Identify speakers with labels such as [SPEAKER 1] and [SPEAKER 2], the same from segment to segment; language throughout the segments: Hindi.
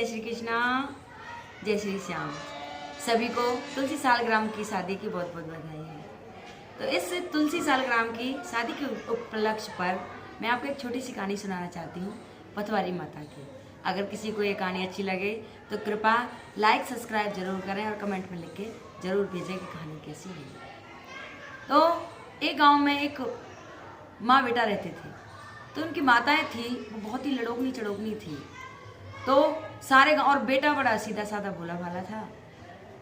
[SPEAKER 1] जय श्री कृष्णा, जय श्री श्याम। सभी को तुलसी सालग्राम की शादी की बहुत बहुत बधाई है। तो इस तुलसी सालग्राम की शादी के उपलक्ष्य पर मैं आपको एक छोटी सी कहानी सुनाना चाहती हूँ पथवारी माता की। अगर किसी को ये कहानी अच्छी लगे तो कृपया लाइक सब्सक्राइब जरूर करें और कमेंट में लिख के जरूर भेजें कि कहानी कैसी लगी। तो एक गांव में एक माँ बेटा रहते थे। तो उनकी माताएं थी वो बहुत ही लड़ोकनी चड़ोकनी थी। तो सारे गाँव और बेटा बड़ा सीधा साधा भोला भाला था।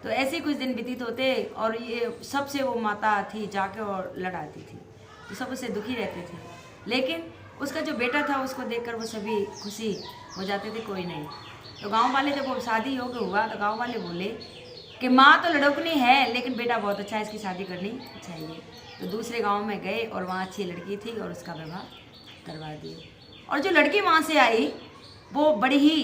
[SPEAKER 1] तो ऐसे कुछ दिन व्यतीत होते और ये सबसे वो माता थी जाके और लड़ाती थी, तो सब उससे दुखी रहते थे। लेकिन उसका जो बेटा था उसको देखकर वो सभी खुशी हो जाते थे, कोई नहीं। तो गांव वाले जब वो शादी हो गया हुआ तो गांव वाले बोले कि माँ तो लड़ोकनी है लेकिन बेटा बहुत अच्छा है, इसकी शादी करनी चाहिए। तो दूसरे गांव में गए और वहाँ अच्छी लड़की थी और उसका विवाह करवा दिए। और जो लड़की वहाँ से आई वो बड़ी ही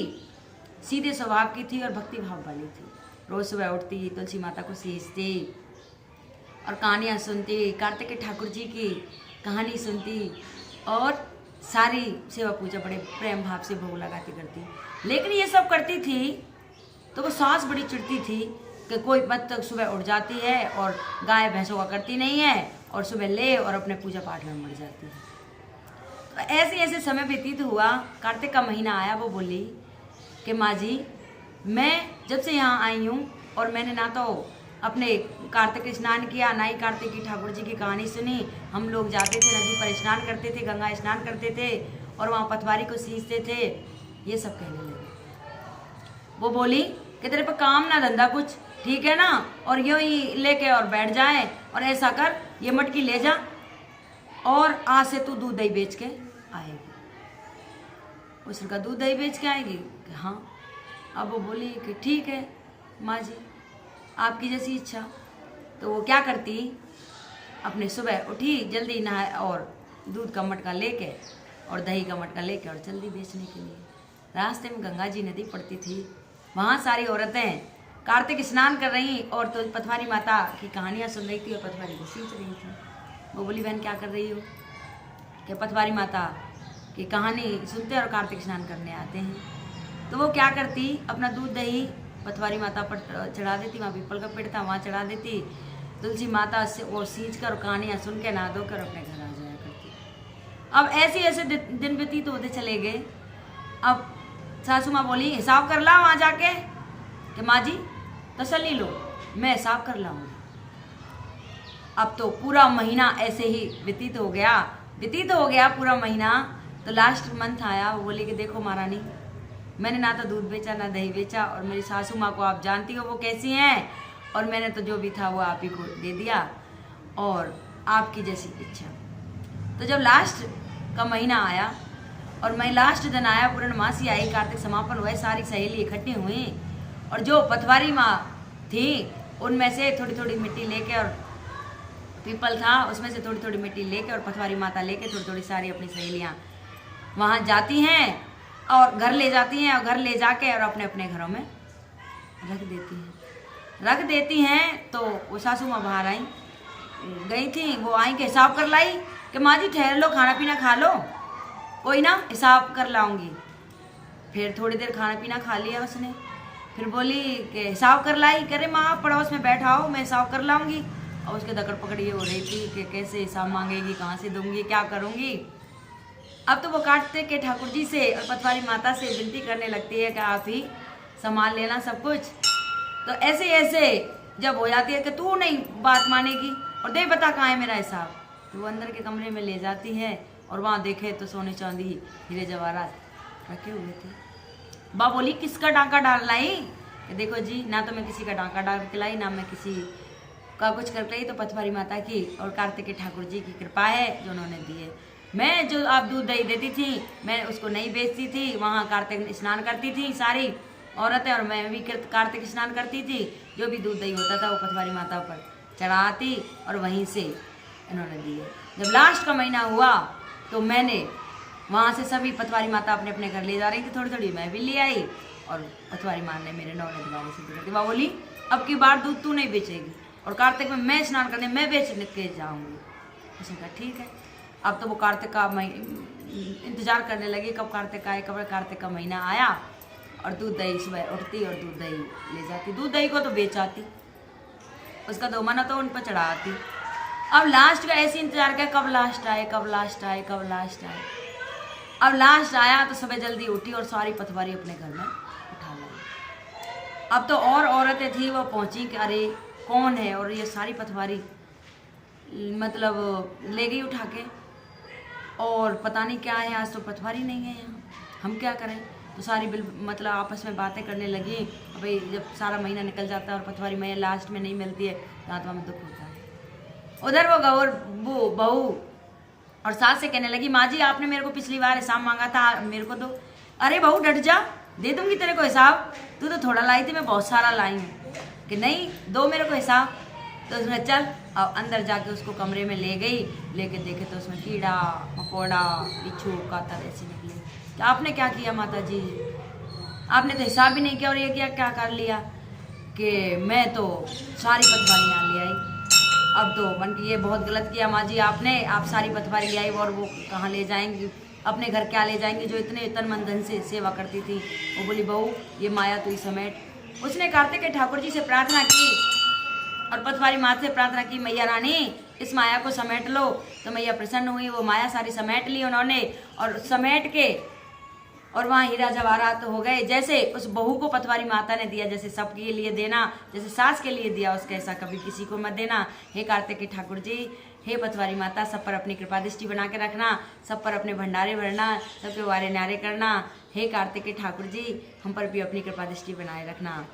[SPEAKER 1] सीधे स्वभाव की थी और भक्ति भाव वाली थी। रोज सुबह उठती, तुलसी माता को सींचती और कहानियाँ सुनती, कार्तिक ठाकुर जी की कहानी सुनती और सारी सेवा पूजा बड़े प्रेम भाव से भोग लगाती करती। लेकिन ये सब करती थी तो वो सास बड़ी चिढ़ती थी कि कोई मत तक सुबह उठ जाती है और गाय भैंसों का करती नहीं है और सुबह ले और अपने पूजा पाठ में मर जाती है। तो ऐसे ऐसे समय व्यतीत हुआ। कार्तिक का महीना आया। वो बोली कि माँ जी, मैं जब से यहाँ आई हूँ और मैंने ना तो अपने कार्तिक स्नान किया ना ही कार्तिक की ठाकुर जी की कहानी सुनी। हम लोग जाते थे नदी पर स्नान करते थे, गंगा स्नान करते थे और वहाँ पथवारी को सींचते थे। ये सब कहने लगे। वो बोली कि तेरे पे काम ना धंधा कुछ, ठीक है ना, और यूँ ही लेके और बैठ जाए और ऐसा कर ये मटकी ले जा और आज से तू दूध दही बेच के आएगी। उसका दूध दही बेच के आएगी? हाँ। अब वो बोली कि ठीक है माँ जी, आपकी जैसी इच्छा। तो वो क्या करती, अपने सुबह उठी जल्दी नहाए और दूध का मटका लेके और दही का मटका लेके और जल्दी बेचने के लिए। रास्ते में गंगा जी नदी पड़ती थी। वहाँ सारी औरतें कार्तिक स्नान कर रही और तो पथवारी माता की कहानियाँ सुन रही थी और पथवारी को सींच रही थी। वो बोली बहन क्या कर रही हो? कि पथवारी माता की कहानी सुनते और कार्तिक स्नान करने आते हैं। तो वो क्या करती, अपना दूध दही पथवारी माता पर चढ़ा देती। वहाँ पीपल का पेड़ था, वहाँ चढ़ा देती। तुलसी माता से वो सींच कर कहानियाँ सुन के नहा धोकर अपने घर आ जाया करती। अब ऐसे ऐसे दिन व्यतीत होते चले गए। अब सासू माँ बोली हिसाब कर ला वहाँ जाके कि माँ जी तसल्ली लो, मैं हिसाब कर लाऊंगी। अब तो पूरा महीना ऐसे ही व्यतीत हो गया पूरा महीना। तो लास्ट मंथ आया। वो बोली कि देखो महारानी, मैंने ना तो दूध बेचा ना दही बेचा और मेरी सासू माँ को आप जानती हो वो कैसी हैं, और मैंने तो जो भी था वो आप ही को दे दिया और आपकी जैसी इच्छा। तो जब लास्ट का महीना आया और मैं लास्ट दिन आया, पूर्णमासी आई, कार्तिक समापन हुए, सारी सहेली इकट्ठी हुई और जो पथवारी माँ थी उनमें से थोड़ी थोड़ी मिट्टी लेके और पीपल था उसमें से थोड़ी थोड़ी मिट्टी लेके और पथवारी माता लेके थोड़ी थोड़ी सारी अपनी सहेलियाँ वहाँ जाती हैं और घर ले जाती हैं और घर ले जाके और अपने अपने घरों में रख देती हैं। तो वो सासू माँ बाहर आई गई थी, वो आई के हिसाब कर लाई कि माँ जी ठहर लो, खाना पीना खा लो, कोई ना हिसाब कर लाऊंगी। फिर थोड़ी देर खाना पीना खा लिया उसने, फिर बोली कि हिसाब कर लाई। करे माँ आप पड़ोस में बैठाओ, मैं हिसाब कर लाऊंगी। और उसके दकड़ पकड़ ये हो रही थी कि कैसे हिसाब मांगेगी, कहाँ से दूंगी, क्या करूँगी। अब तो वो कार्तिक के ठाकुर जी से और पथवारी माता से विनती करने लगती है कि आप ही संभाल लेना सब कुछ। तो ऐसे ऐसे जब हो जाती है कि तू नहीं बात मानेगी और दे बता कहाँ है मेरा हिसाब, तो वो अंदर के कमरे में ले जाती है और वहाँ देखे तो सोने चांदी हीरे जवाहरात रखे हुए थे। बा बोली किसका डांका डाल लाई? कि देखो जी, ना तो मैं किसी का डांका डाल के लाई, ना मैं किसी का कुछ कर लाई, तो पथवारी माता की और कार्तिक के ठाकुर जी की कृपा है जो उन्होंने दी है। मैं जो आप दूध दही देती थी मैं उसको नहीं बेचती थी, वहाँ कार्तिक स्नान करती थी सारी औरतें और मैं भी कार्तिक स्नान करती थी। जो भी दूध दही होता था वो पथवारी माता पर चढ़ाती और वहीं से इन्होंने दिए। जब लास्ट का महीना हुआ तो मैंने वहाँ से सभी पथवारी माता अपने अपने घर ले जा रही थी, थोड़ी थोड़ी मैं भी ले आई और पथवारी माँ ने मेरे नौने दोबारा से कर दी। वह बोली अब की बार दूध तू नहीं बेचेगी और कार्तिक में मैं स्नान करने मैं बेच के जाऊँगी। उसने कहा ठीक है। अब तो वो कार्तिक का इंतजार करने लगी कब कार्तिक आए, कब कार्तिक का महीना आया। और दूध दही सुबह उठती और दूध दही ले जाती, दूध दही को तो बेच आती, उसका तो मना तो उन पर चढ़ा आती। अब लास्ट का ऐसे इंतजार किया कब लास्ट आए, कब लास्ट आए, कब लास्ट आए। अब लास्ट आया तो सुबह जल्दी उठी और सारी पथवारी अपने घर में उठा लाई। अब तो और औरतें थी वो पहुंची कि अरे कौन है, और ये सारी पथवारी मतलब ले गई उठा के, और पता नहीं क्या है, आज तो पथवारी नहीं है यहाँ, हम क्या करें। तो सारी मतलब आपस में बातें करने लगी। भाई जब सारा महीना निकल जाता है और पथवारी मैया लास्ट में नहीं मिलती है तो आत्मा में दुख होता है। उधर वो गौर वो बहू और सास से कहने लगी, माँ जी आपने मेरे को पिछली बार हिसाब मांगा था, मेरे को दो। अरे बहू डट जा, दे दूंगी तेरे को हिसाब, तू तो थोड़ा लाई थी, मैं बहुत सारा लाई हूँ। कि नहीं दो मेरे को हिसाब। तो उसने चल और अंदर जाके उसको कमरे में ले गई, लेके देखे तो उसमें कीड़ा मकोड़ा बिच्छू कातर ऐसे निकले। तो आपने क्या किया माता जी, आपने तो हिसाब भी नहीं किया, और ये क्या कर लिया कि मैं तो सारी पथवारी यहाँ ले आई। अब तो मन की ये बहुत गलत किया माँ जी आपने, आप सारी पथवारी ले आई और वो कहाँ ले जाएंगी, अपने घर क्या ले जाएंगी, जो इतने तन मन धन से सेवा करती थी। वो बोली बहू ये माया तो ही समेट। उसने कार्तिक के ठाकुर जी से प्रार्थना की और पथवारी माँ से प्रार्थना की, मैया रानी इस माया को समेट लो। तो मैया प्रसन्न हुई, वो माया सारी समेट ली उन्होंने, और समेट के और वहाँ हीरा जवाहरात हो गए। जैसे उस बहू को पथवारी माता ने दिया, जैसे सबके लिए देना, जैसे सास के लिए दिया, उसके ऐसा कभी किसी को मत देना। हे कार्तिक के ठाकुर जी, हे पथवारी माता, सब पर अपनी कृपा दृष्टि बना के रखना, सब पर अपने भंडारे भरना, सबके वारे न्यारे करना। हे कार्तिक के ठाकुर जी, हम पर भी अपनी कृपा दृष्टि बनाए रखना।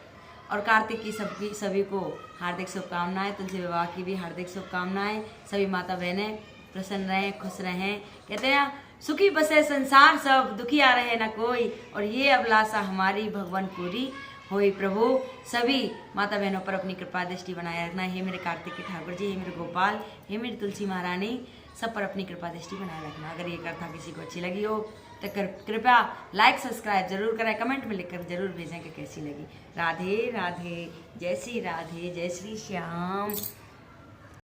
[SPEAKER 1] और कार्तिक की सभी को हार्दिक शुभकामनाएं, तुलसी विवाह की भी हार्दिक शुभकामनाएं। सभी माता बहनें प्रसन्न रहें, खुश रहें। कहते हैं सुखी बसे संसार सब, दुखिया रहे न कोई, और ये अभिलाषा हमारी भगवान पूरी होई। प्रभु सभी माता बहनों पर अपनी कृपा दृष्टि बनाए रखना। हे मेरे कार्तिक के ठाकुर जी, हे मेरे गोपाल, हे मेरी तुलसी महारानी, सब पर अपनी कृपा दृष्टि बनाए रखना। अगर ये कथा किसी को अच्छी लगी हो तो कृपया लाइक सब्सक्राइब जरूर करें, कमेंट में लिखकर जरूर भेजें कि कैसी लगी। राधे राधे, जय श्री राधे, जय श्री श्याम।